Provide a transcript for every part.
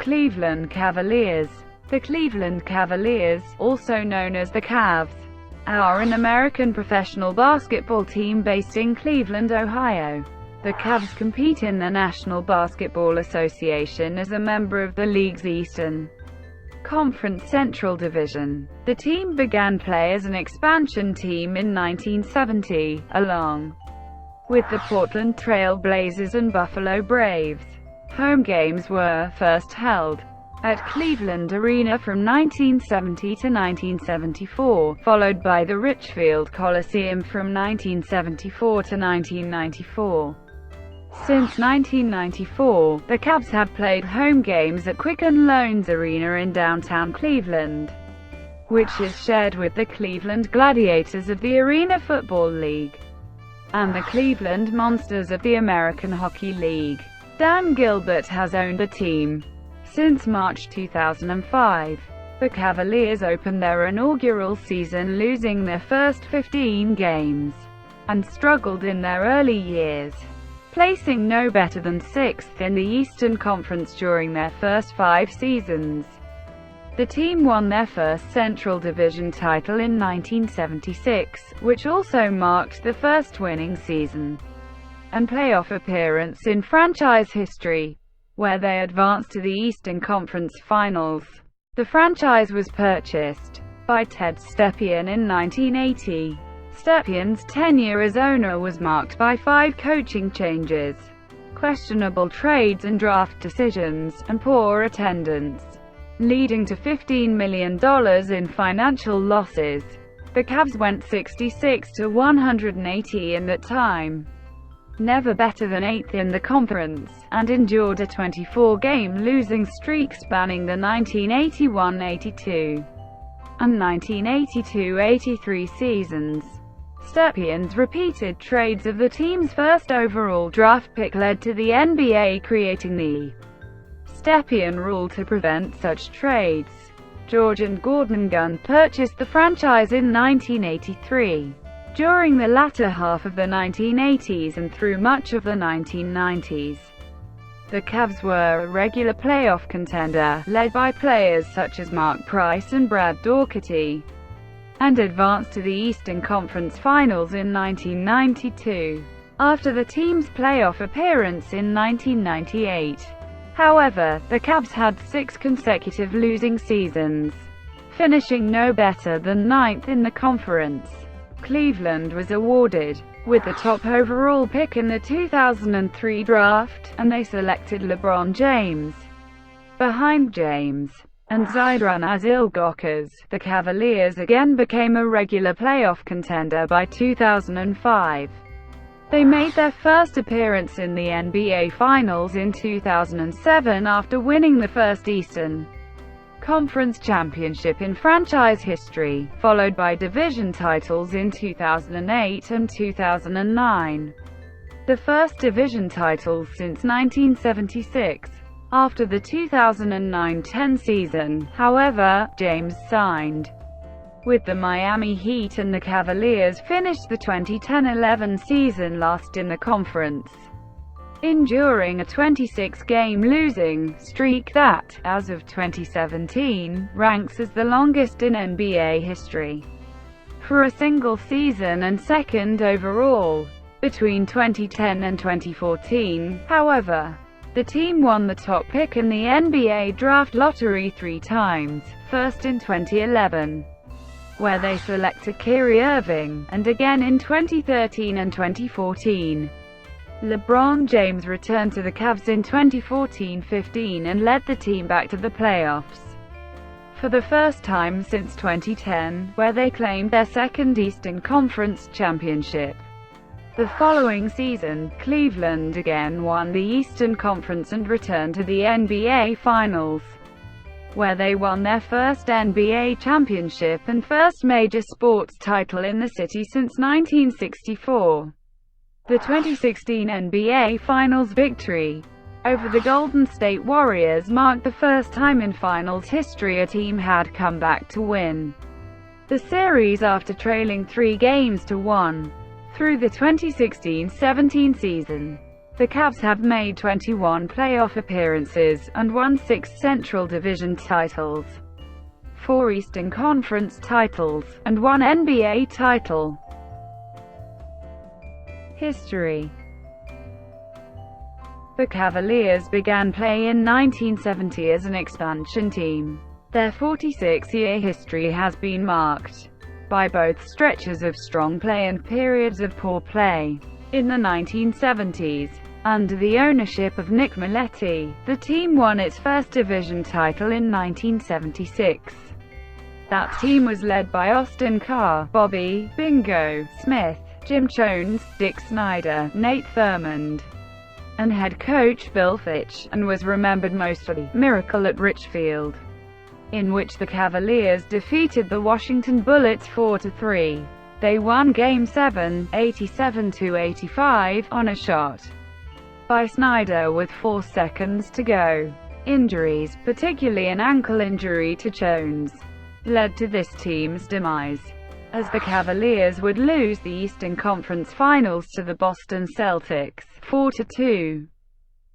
Cleveland Cavaliers. The Cleveland Cavaliers, also known as the Cavs, are an American professional basketball team based in Cleveland, Ohio. The Cavs compete in the National Basketball Association as a member of the league's Eastern Conference Central Division. The team began play as an expansion team in 1970, along with the Portland Trail Blazers and Buffalo Braves. Home games were first held at Cleveland Arena from 1970 to 1974, followed by the Richfield Coliseum from 1974 to 1994. Since 1994, the Cavs have played home games at Quicken Loans Arena in downtown Cleveland, which is shared with the Cleveland Gladiators of the Arena Football League and the Cleveland Monsters of the American Hockey League. Dan Gilbert has owned the team since March 2005. The Cavaliers opened their inaugural season losing their first 15 games, and struggled in their early years, placing no better than 6th in the Eastern Conference during their first 5 seasons. The team won their first Central Division title in 1976, which also marked the first winning season and playoff appearance in franchise history, where they advanced to the Eastern Conference Finals. The franchise was purchased by Ted Stepien in 1980. Stepien's tenure as owner was marked by 5 coaching changes, questionable trades and draft decisions, and poor attendance, leading to $15 million in financial losses. The Cavs went 66-180 in that time, never better than 8th in the conference, and endured a 24-game losing streak spanning the 1981-82 and 1982-83 seasons. Stepien's repeated trades of the team's first overall draft pick led to the NBA creating the Stepien rule to prevent such trades. George and Gordon Gunn purchased the franchise in 1983. During the latter half of the 1980s and through much of the 1990s, the Cavs were a regular playoff contender, led by players such as Mark Price and Brad Daugherty, and advanced to the Eastern Conference Finals in 1992, after the team's playoff appearance in 1998. However, the Cavs had 6 consecutive losing seasons, finishing no better than 9th in the conference. Cleveland was awarded with the top overall pick in the 2003 draft, and they selected LeBron James. Behind James and Zidran Azil-Gokers, the Cavaliers again became a regular playoff contender by 2005. They made their first appearance in the NBA Finals in 2007 after winning the first Eastern Conference championship in franchise history, followed by division titles in 2008 and 2009. The first division titles since 1976. After the 2009-10 season, however, James signed with the Miami Heat and the Cavaliers finished the 2010-11 season last in the conference, enduring a 26-game losing streak that, as of 2017, ranks as the longest in NBA history for a single season and second overall. Between 2010 and 2014, however, the team won the top pick in the NBA draft lottery 3 times, first in 2011, where they selected Kyrie Irving, and again in 2013 and 2014. LeBron James returned to the Cavs in 2014-15 and led the team back to the playoffs for the first time since 2010, where they claimed their second Eastern Conference championship. The following season, Cleveland again won the Eastern Conference and returned to the NBA Finals, where they won their first NBA championship and first major sports title in the city since 1964. The 2016 NBA Finals victory over the Golden State Warriors marked the first time in Finals history a team had come back to win the series after trailing 3-1. Through the 2016-17 season, The Cavs have made 21 playoff appearances, and won 6 Central Division titles, 4 Eastern Conference titles, and 1 NBA title. History. The Cavaliers began play in 1970 as an expansion team. Their 46-year history has been marked by both stretches of strong play and periods of poor play. In the 1970s, under the ownership of Nick Milletti, the team won its first division title in 1976. That team was led by Austin Carr, Bobby "Bingo" Smith, Jim Jones, Dick Snyder, Nate Thurmond, and head coach Bill Fitch, and was remembered most for the "Miracle at Richfield," in which the Cavaliers defeated the Washington Bullets 4-3. They won Game 7, 87-85, on a shot by Snyder with 4 seconds to go. Injuries, particularly an ankle injury to Jones, led to this team's demise, as the Cavaliers would lose the Eastern Conference Finals to the Boston Celtics, 4-2.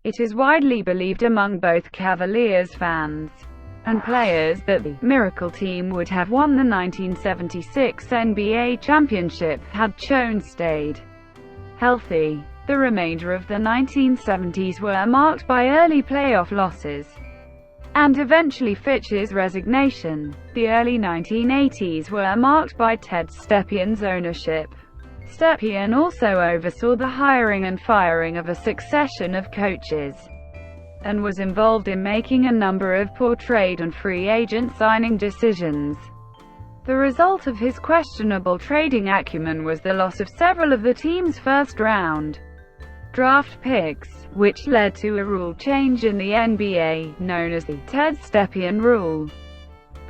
It is widely believed among both Cavaliers fans and players that the "Miracle" team would have won the 1976 NBA championship had Jones stayed healthy. The remainder of the 1970s were marked by early playoff losses, and eventually Fitch's resignation. The early 1980s were marked by Ted Stepien's ownership. Stepien also oversaw the hiring and firing of a succession of coaches, and was involved in making a number of poor trade and free agent signing decisions. The result of his questionable trading acumen was the loss of several of the team's first-round draft picks, which led to a rule change in the NBA, known as the Ted Stepien Rule,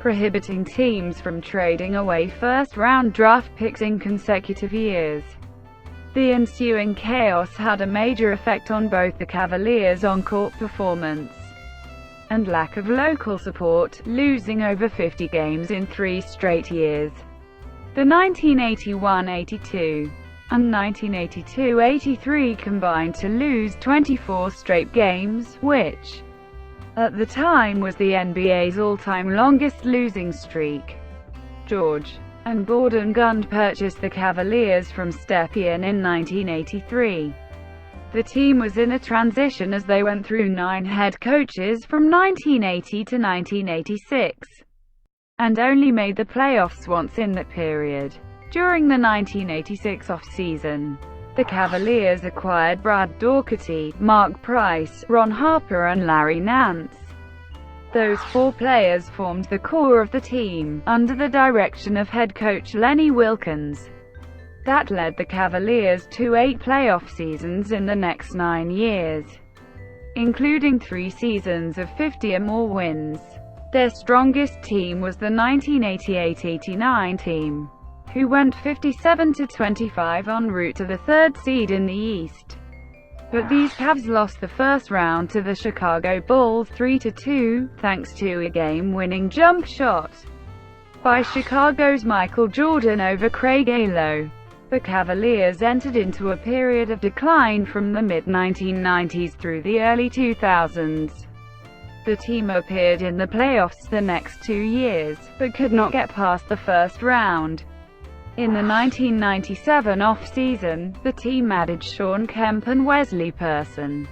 prohibiting teams from trading away first-round draft picks in consecutive years. The ensuing chaos had a major effect on both the Cavaliers' on-court performance and lack of local support, losing over 50 games in 3 straight years. The 1981-82 and 1982-83 combined to lose 24 straight games, which, at the time, was the NBA's all-time longest losing streak. George and Gordon Gund purchased the Cavaliers from Stepien in 1983. The team was in a transition as they went through 9 head coaches from 1980 to 1986, and only made the playoffs once in that period. During the 1986 off-season, the Cavaliers acquired Brad Daugherty, Mark Price, Ron Harper and Larry Nance. Those 4 players formed the core of the team, under the direction of head coach Lenny Wilkens. That led the Cavaliers to 8 playoff seasons in the next 9 years, including 3 seasons of 50 or more wins. Their strongest team was the 1988-89 team, who went 57-25 en route to the 3rd seed in the East. But these Cavs lost the first round to the Chicago Bulls 3-2, thanks to a game-winning jump shot by Chicago's Michael Jordan over Craig Alo. The Cavaliers entered into a period of decline from the mid-1990s through the early 2000s. The team appeared in the playoffs the next 2 years, but could not get past the first round. In the 1997 off-season, the team added Shawn Kemp and Wesley Person,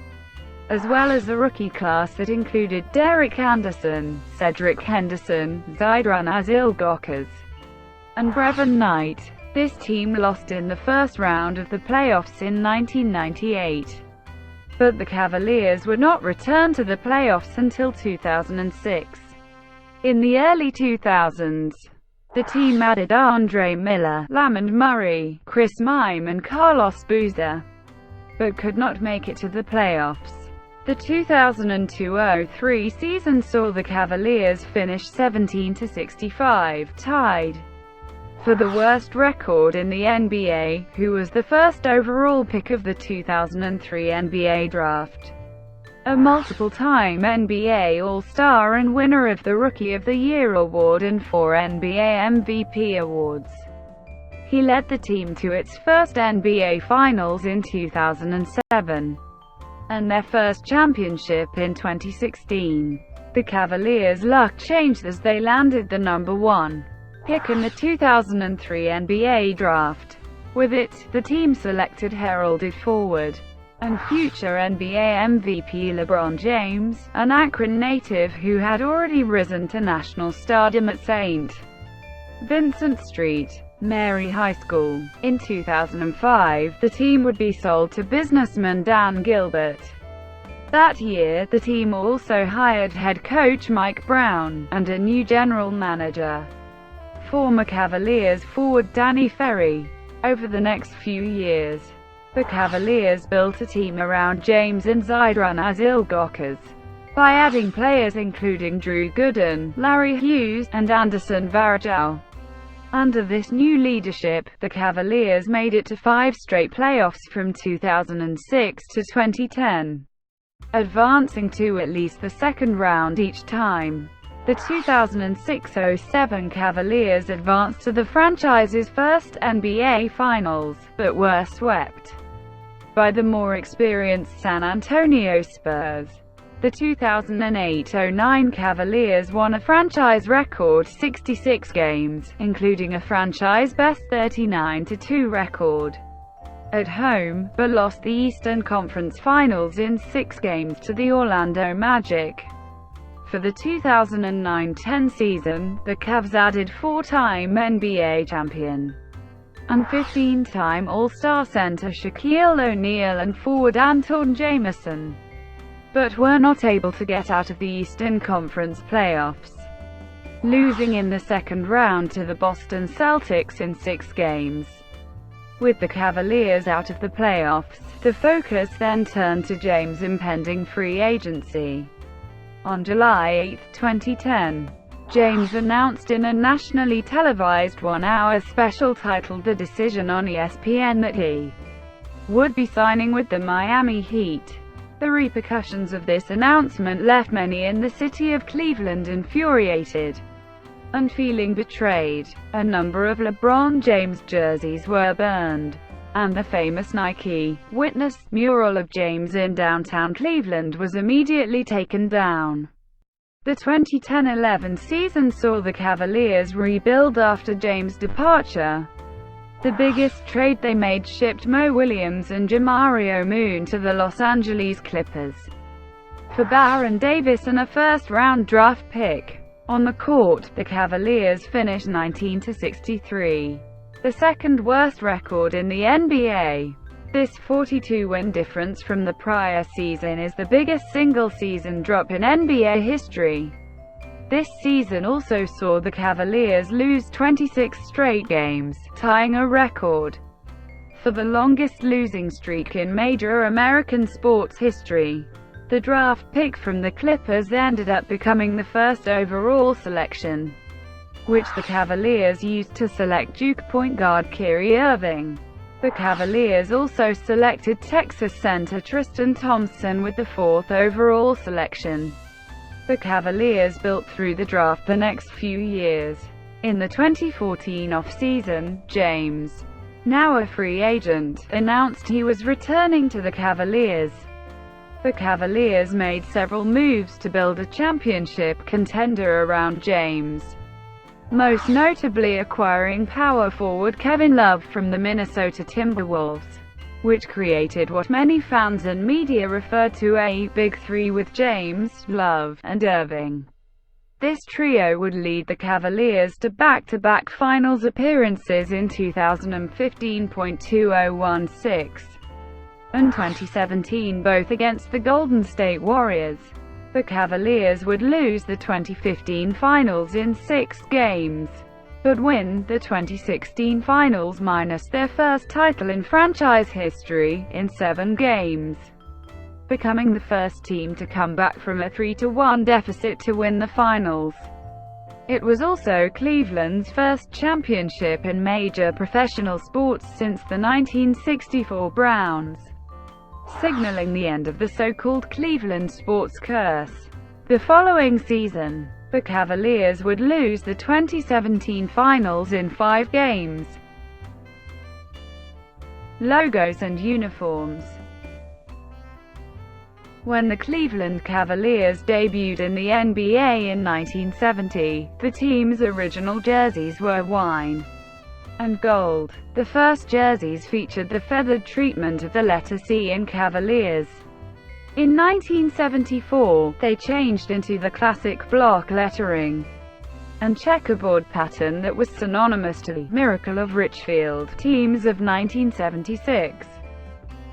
as well as a rookie class that included Derek Anderson, Cedric Henderson, Zydrunas Ilgauskas, and Brevin Knight. This team lost in the first round of the playoffs in 1998, but the Cavaliers would not return to the playoffs until 2006. In the early 2000s, the team added Andre Miller, Lamond Murray, Chris Mime and Carlos Boozer, but could not make it to the playoffs. The 2002-03 season saw the Cavaliers finish 17-65, tied for the worst record in the NBA, who was the first overall pick of the 2003 NBA draft, a multiple-time NBA All-Star and winner of the Rookie of the Year award and 4 NBA MVP awards. He led the team to its first NBA Finals in 2007. and their first championship in 2016. The Cavaliers' luck changed as they landed the number 1 pick in the 2003 NBA draft. With it, the team selected heralded forward and future NBA MVP LeBron James, an Akron native who had already risen to national stardom at St. Vincent Street, Mary High School. In 2005, the team would be sold to businessman Dan Gilbert. That year, the team also hired head coach Mike Brown, and a new general manager, former Cavaliers forward Danny Ferry. Over the next few years, the Cavaliers built a team around James and Zydrunas as Ilgokers, by adding players including Drew Gooden, Larry Hughes, and Anderson Varejao. Under this new leadership, the Cavaliers made it to 5 straight playoffs from 2006 to 2010, advancing to at least the second round each time. The 2006-07 Cavaliers advanced to the franchise's first NBA Finals, but were swept by the more experienced San Antonio Spurs. The 2008-09 Cavaliers won a franchise record 66 games, including a franchise-best 39-2 record at home, but lost the Eastern Conference Finals in 6 games to the Orlando Magic. For the 2009-10 season, the Cavs added 4-time NBA champion and 15-time All-Star center Shaquille O'Neal and forward Anton Jameson, but were not able to get out of the Eastern Conference playoffs, losing in the second round to the Boston Celtics in 6 games. With the Cavaliers out of the playoffs, the focus then turned to James' impending free agency. On July 8, 2010, James announced in a nationally televised one-hour special titled The Decision on ESPN that he would be signing with the Miami Heat. The repercussions of this announcement left many in the city of Cleveland infuriated and feeling betrayed. A number of LeBron James jerseys were burned, and the famous Nike Witness mural of James in downtown Cleveland was immediately taken down. The 2010-11 season saw the Cavaliers rebuild after James' departure. The biggest trade they made shipped Mo Williams and Jamario Moon to the Los Angeles Clippers for Baron Davis and a first-round draft pick. On the court, the Cavaliers finished 19-63, the second-worst record in the NBA. This 42-win difference from the prior season is the biggest single-season drop in NBA history. This season also saw the Cavaliers lose 26 straight games, tying a record for the longest losing streak in major American sports history. The draft pick from the Clippers ended up becoming the first overall selection, which the Cavaliers used to select Duke point guard Kyrie Irving. The Cavaliers also selected Texas center Tristan Thompson with the 4th overall selection. The Cavaliers built through the draft the next few years. In the 2014 off-season, James, now a free agent, announced he was returning to the Cavaliers. The Cavaliers made several moves to build a championship contender around James, most notably acquiring power forward Kevin Love from the Minnesota Timberwolves, which created what many fans and media refer to as a Big Three with James, Love, and Irving. This trio would lead the Cavaliers to back-to-back finals appearances in 2015-2016 and 2017, both against the Golden State Warriors. The Cavaliers would lose the 2015 finals in 6 games, but win the 2016 finals minus their first title in franchise history, in 7 games, becoming the first team to come back from a 3-1 deficit to win the finals. It was also Cleveland's first championship in major professional sports since the 1964 Browns, signaling the end of the so-called Cleveland sports curse. The following season, the Cavaliers would lose the 2017 finals in 5 games. Logos and uniforms. When the Cleveland Cavaliers debuted in the NBA in 1970, the team's original jerseys were wine and gold. The first jerseys featured the feathered treatment of the letter C in Cavaliers. In 1974, they changed into the classic block lettering and checkerboard pattern that was synonymous to the Miracle of Richfield teams of 1976.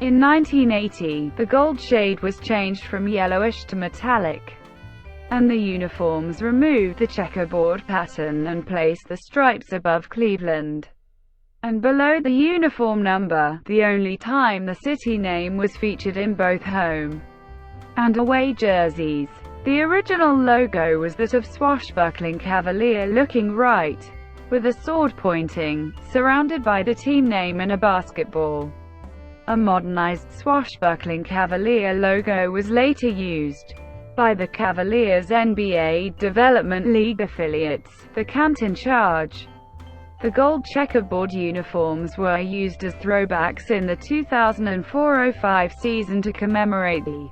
In 1980, the gold shade was changed from yellowish to metallic, and the uniforms removed the checkerboard pattern and placed the stripes above Cleveland and below the uniform number, the only time the city name was featured in both home and away jerseys. The original logo was that of swashbuckling cavalier looking right, with a sword pointing, surrounded by the team name and a basketball. A modernized swashbuckling Cavalier logo was later used by the Cavaliers' NBA Development League affiliates, the Canton Charge. The gold checkerboard uniforms were used as throwbacks in the 2004-05 season to commemorate the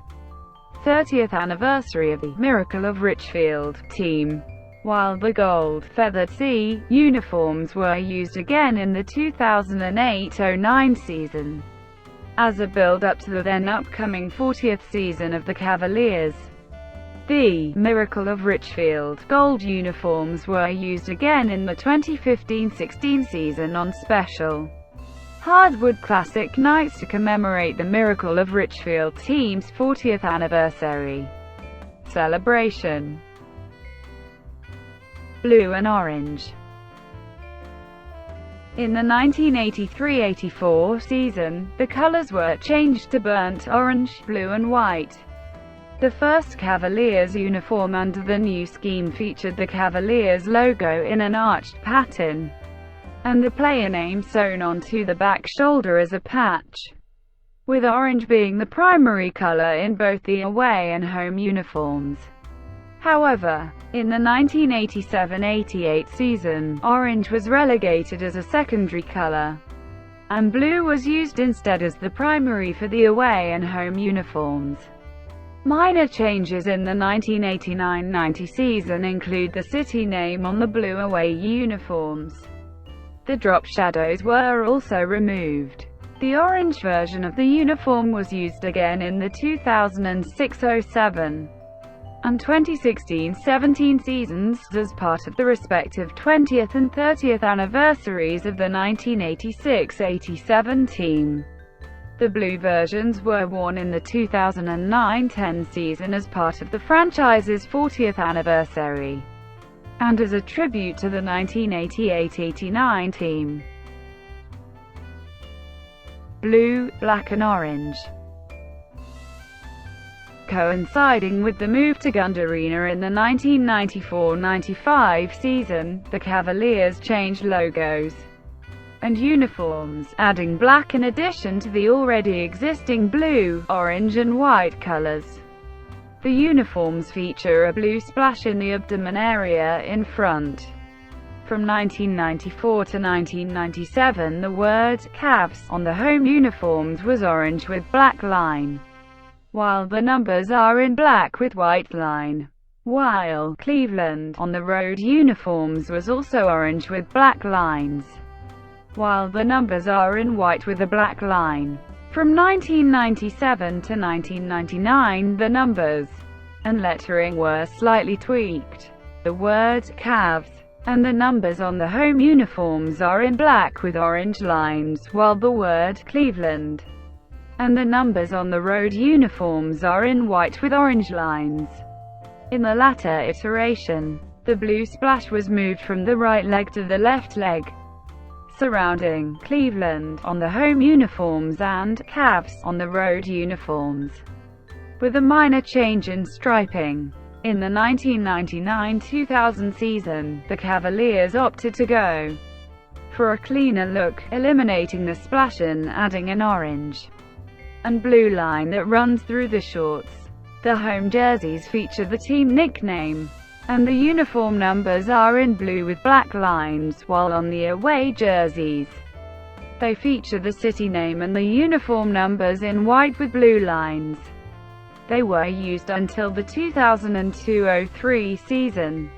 30th anniversary of the Miracle of Richfield team, while the gold feathered C uniforms were used again in the 2008-09 season as a build-up to the then upcoming 40th season of the Cavaliers. The Miracle of Richfield gold uniforms were used again in the 2015-16 season on special hardwood classic nights to commemorate the Miracle of Richfield team's 40th anniversary celebration. Blue and orange. In the 1983-84 season, the colors were changed to burnt orange, blue and white. The first Cavaliers uniform under the new scheme featured the Cavaliers logo in an arched pattern, and the player name sewn onto the back shoulder as a patch, with orange being the primary color in both the away and home uniforms. However, in the 1987-88 season, orange was relegated as a secondary color, and blue was used instead as the primary for the away and home uniforms. Minor changes in the 1989-90 season include the city name on the blue away uniforms. The drop shadows were also removed. The orange version of the uniform was used again in the 2006-07 and 2016-17 seasons, as part of the respective 20th and 30th anniversaries of the 1986-87 team. The blue versions were worn in the 2009-10 season as part of the franchise's 40th anniversary, and as a tribute to the 1988-89 team. Blue, black and orange. Coinciding with the move to Gund Arena in the 1994-95 season, the Cavaliers changed logos and uniforms, adding black in addition to the already existing blue, orange and white colors. The uniforms feature a blue splash in the abdomen area in front. From 1994 to 1997, the word Cavs on the home uniforms was orange with black line, while the numbers are in black with white line. While Cleveland on the road uniforms was also orange with black lines, while the numbers are in white with a black line. From 1997 to 1999, the numbers and lettering were slightly tweaked. The word Cavs and the numbers on the home uniforms are in black with orange lines, while the word Cleveland and the numbers on the road uniforms are in white with orange lines. In the latter iteration, the blue splash was moved from the right leg to the left leg, surrounding Cleveland on the home uniforms and Cavs on the road uniforms, with a minor change in striping. In the 1999-2000 season, the Cavaliers opted to go for a cleaner look, eliminating the splash and adding an orange and blue line that runs through the shorts. The home jerseys feature the team nickname, and the uniform numbers are in blue with black lines, while on the away jerseys, they feature the city name and the uniform numbers in white with blue lines. They were used until the 2002-03 season.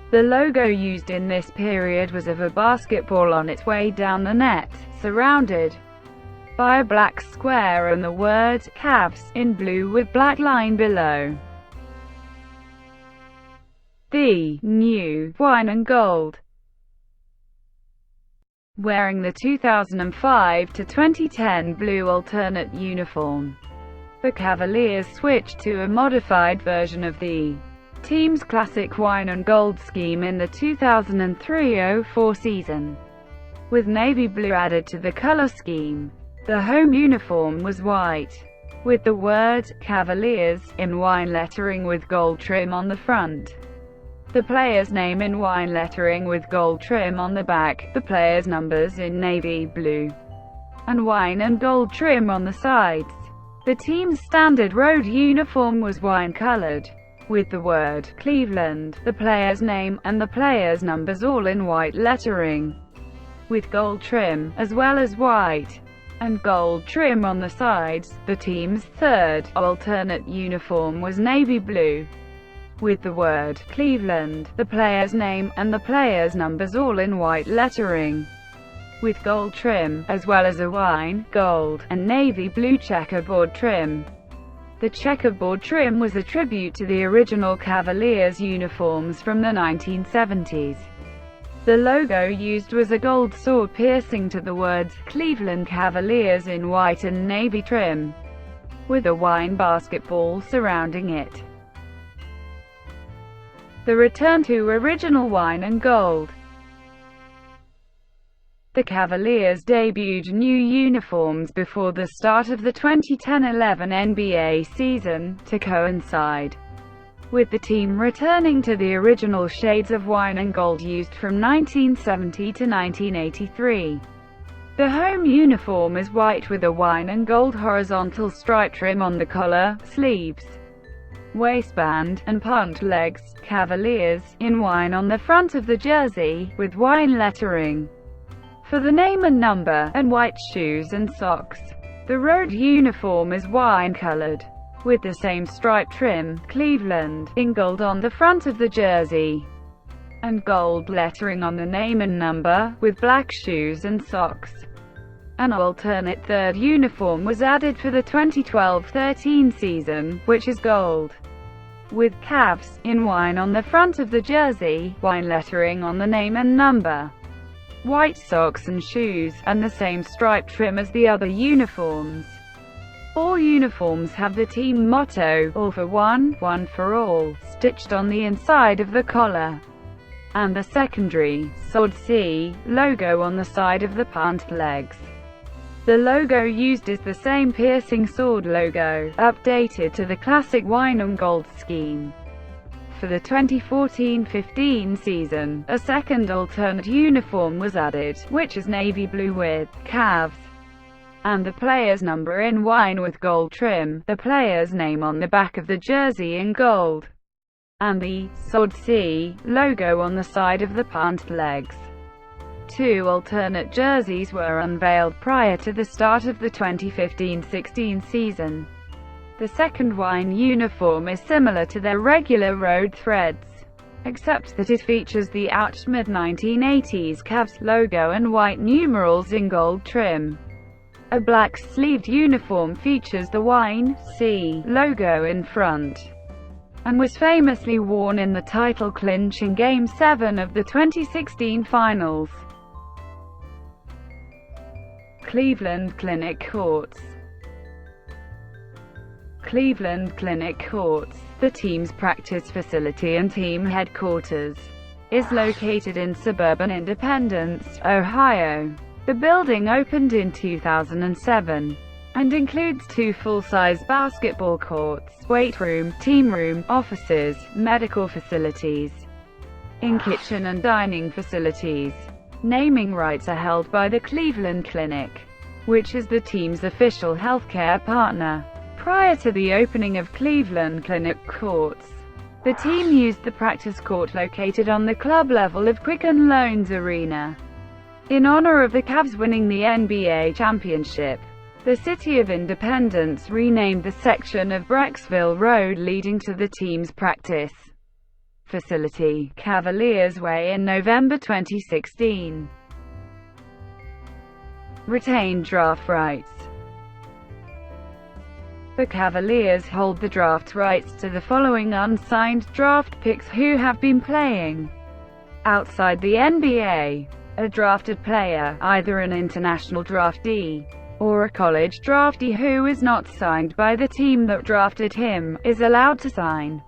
The logo used in this period was of a basketball on its way down the net, surrounded by a black square and the word Cavs in blue with black line below. The new wine and gold. Wearing the 2005 to 2010 blue alternate uniform, the Cavaliers switched to a modified version of the team's classic wine and gold scheme in the 2003-04 season, with navy blue added to the color scheme. The home uniform was white, with the word Cavaliers in wine lettering with gold trim on the front, the player's name in wine lettering with gold trim on the back, the player's numbers in navy blue, and wine and gold trim on the sides. The team's standard road uniform was wine-colored, with the word Cleveland, the player's name, and the player's numbers all in white lettering, with gold trim, as well as white and gold trim on the sides. The team's third alternate uniform was navy blue, with the word Cleveland, the player's name, and the player's numbers all in white lettering, with gold trim, as well as a wine, gold, and navy blue checkerboard trim. The checkerboard trim was a tribute to the original Cavaliers uniforms from the 1970s. The logo used was a gold sword piercing to the words Cleveland Cavaliers in white and navy trim, with a wine basketball surrounding it. The return to original wine and gold. The Cavaliers debuted new uniforms before the start of the 2010-11 NBA season, to coincide with the team returning to the original shades of wine and gold used from 1970 to 1983. The home uniform is white with a wine and gold horizontal stripe trim on the collar, sleeves, waistband, and pant legs. Cavaliers, in wine on the front of the jersey, with wine lettering for the name and number, and white shoes and socks. The road uniform is wine-colored, with the same stripe trim, Cleveland, in gold on the front of the jersey, and gold lettering on the name and number, with black shoes and socks. An alternate third uniform was added for the 2012-13 season, which is gold, with Cavs in wine on the front of the jersey, wine lettering on the name and number, white socks and shoes, and the same stripe trim as the other uniforms. All uniforms have the team motto, "All for one, one for all," stitched on the inside of the collar, and the secondary, Sword C, logo on the side of the pant legs. The logo used is the same piercing sword logo, updated to the classic wine and gold scheme. For the 2014-15 season, a second alternate uniform was added, which is navy blue with Cavs and the player's number in wine with gold trim, the player's name on the back of the jersey in gold, and the Sword C logo on the side of the pant legs. Two alternate jerseys were unveiled prior to the start of the 2015-16 season. The second wine uniform is similar to their regular road threads, except that it features the ouched mid-1980s Cavs logo and white numerals in gold trim. A black-sleeved uniform features the Wine C logo in front, and was famously worn in the title clinch in Game 7 of the 2016 Finals. Cleveland Clinic Courts. Cleveland Clinic Courts, the team's practice facility and team headquarters, is located in suburban Independence, Ohio. The building opened in 2007, and includes two full-size basketball courts, weight room, team room, offices, medical facilities, in-kitchen and dining facilities. Naming rights are held by the Cleveland Clinic, which is the team's official healthcare partner. Prior to the opening of Cleveland Clinic Courts, the team used the practice court located on the club level of Quicken Loans Arena. In honor of the Cavs winning the NBA championship, The City of Independence renamed the section of Brecksville Road leading to the team's practice facility, Cavaliers Way, in November 2016. Retained draft rights. The Cavaliers hold the draft rights to the following unsigned draft picks who have been playing outside the NBA. A drafted player, either an international draftee or a college draftee who is not signed by the team that drafted him, is allowed to sign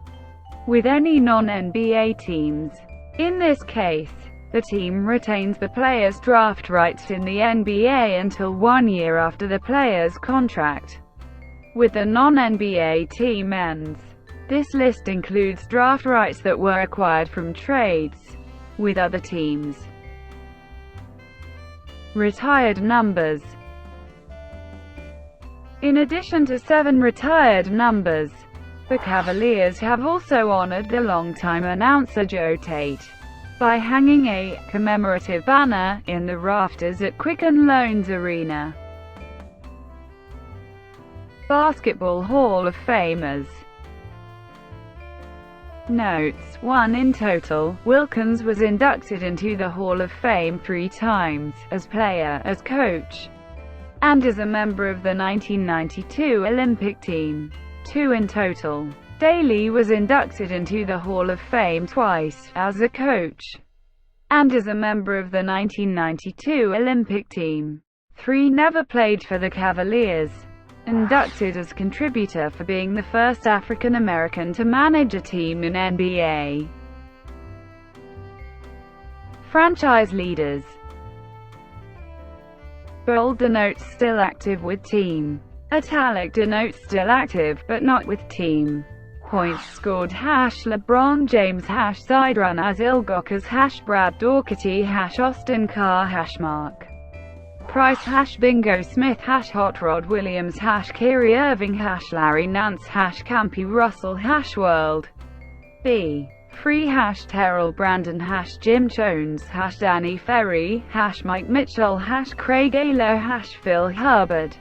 with any non-NBA teams. In this case, the team retains the player's draft rights in the NBA until 1 year after the player's contract with the non-NBA team ends. This list includes draft rights that were acquired from trades with other teams. Retired numbers. In addition to 7 retired numbers, the Cavaliers have also honored the longtime announcer Joe Tate by hanging a commemorative banner in the rafters at Quicken Loans Arena. Basketball Hall of Famers. Notes: 1 in total, Wilkins was inducted into the Hall of Fame 3 times, as player, as coach, and as a member of the 1992 Olympic team. 2 in total. Daly was inducted into the Hall of Fame twice, as a coach, and as a member of the 1992 Olympic team. 3 never played for the Cavaliers. Inducted as contributor for being the first African American to manage a team in NBA. Franchise leaders. Bold denotes still active with team. Italic denotes still active, but not with team. Points scored #LeBron James #Sidrun Ilgokers #Brad Doherty #Austin Carr #Mark Price #Bingo Smith #Hot Rod Williams #Kyrie Irving #Larry Nance #Campy Russell #World B. Free #Terrell Brandon #Jim Jones #Danny Ferry #Mike Mitchell #Craig Alo #Phil Hubbard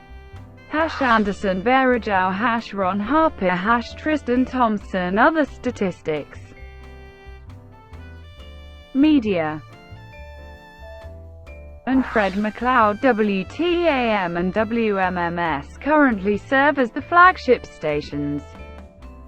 #Anderson Varejao #Ron Harper #Tristan Thompson. Other statistics. Media. And Fred McLeod. WTAM and WMMS currently serve as the flagship stations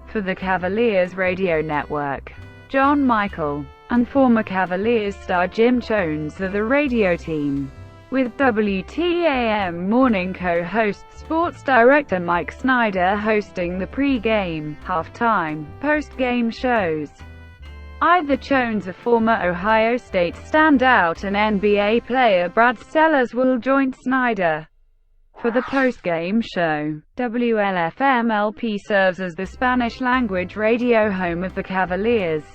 for the Cavaliers radio network. John Michael and former Cavaliers star Jim Jones are the radio team, with WTAM morning co-host sports director Mike Snyder hosting the pre-game, halftime, post-game shows. Either Jones, a former Ohio State standout, and NBA player Brad Sellers will join Snyder for the post-game show. WLFM-LP serves as the Spanish-language radio home of the Cavaliers,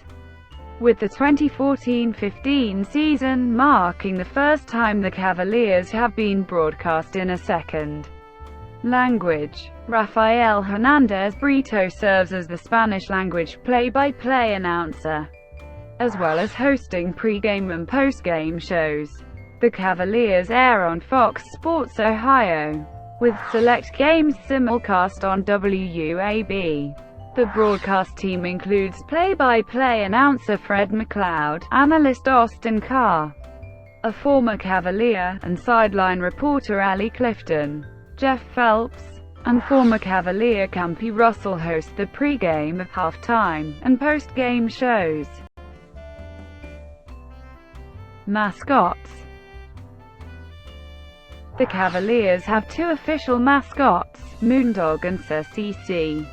with the 2014-15 season marking the first time the Cavaliers have been broadcast in a second language. Rafael Hernandez Brito serves as the Spanish-language play-by-play announcer, as well as hosting pre-game and post-game shows. The Cavaliers air on Fox Sports Ohio, with select games simulcast on WUAB. The broadcast team includes play-by-play announcer Fred McLeod, analyst Austin Carr, a former Cavalier, and sideline reporter Allie Clifton. Jeff Phelps and former Cavalier Campy Russell host the pre-game, halftime, and post-game shows. Mascots. The Cavaliers have 2 official mascots, Moondog and Sir CC.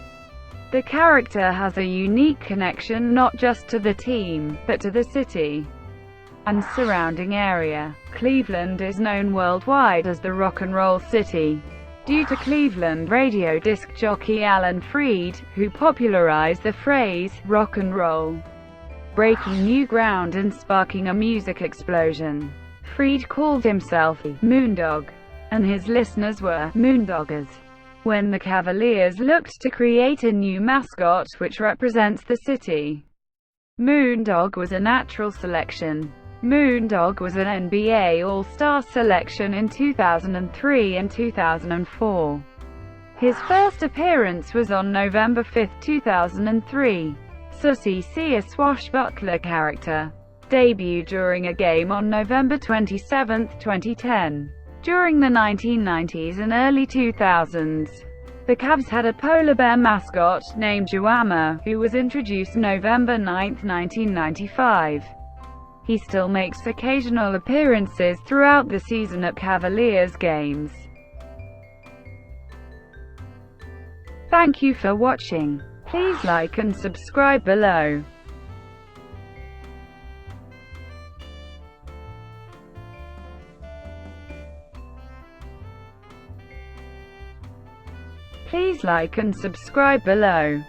The character has a unique connection not just to the team, but to the city and surrounding area. Cleveland is known worldwide as the Rock and Roll City, due to Cleveland radio disc jockey Alan Freed, who popularized the phrase, rock and roll, breaking new ground and sparking a music explosion. Freed called himself Moondog, and his listeners were Moondoggers. When the Cavaliers looked to create a new mascot which represents the city, Moondog was a natural selection. Moondog was an NBA All-Star selection in 2003 and 2004. His first appearance was on November 5, 2003. Susie C., a swashbuckler character, debuted during a game on November 27, 2010. During the 1990s and early 2000s, the Cavs had a polar bear mascot named Juama, who was introduced November 9, 1995. He still makes occasional appearances throughout the season at Cavaliers games. Thank you for watching. Please like and subscribe below. Please like and subscribe below.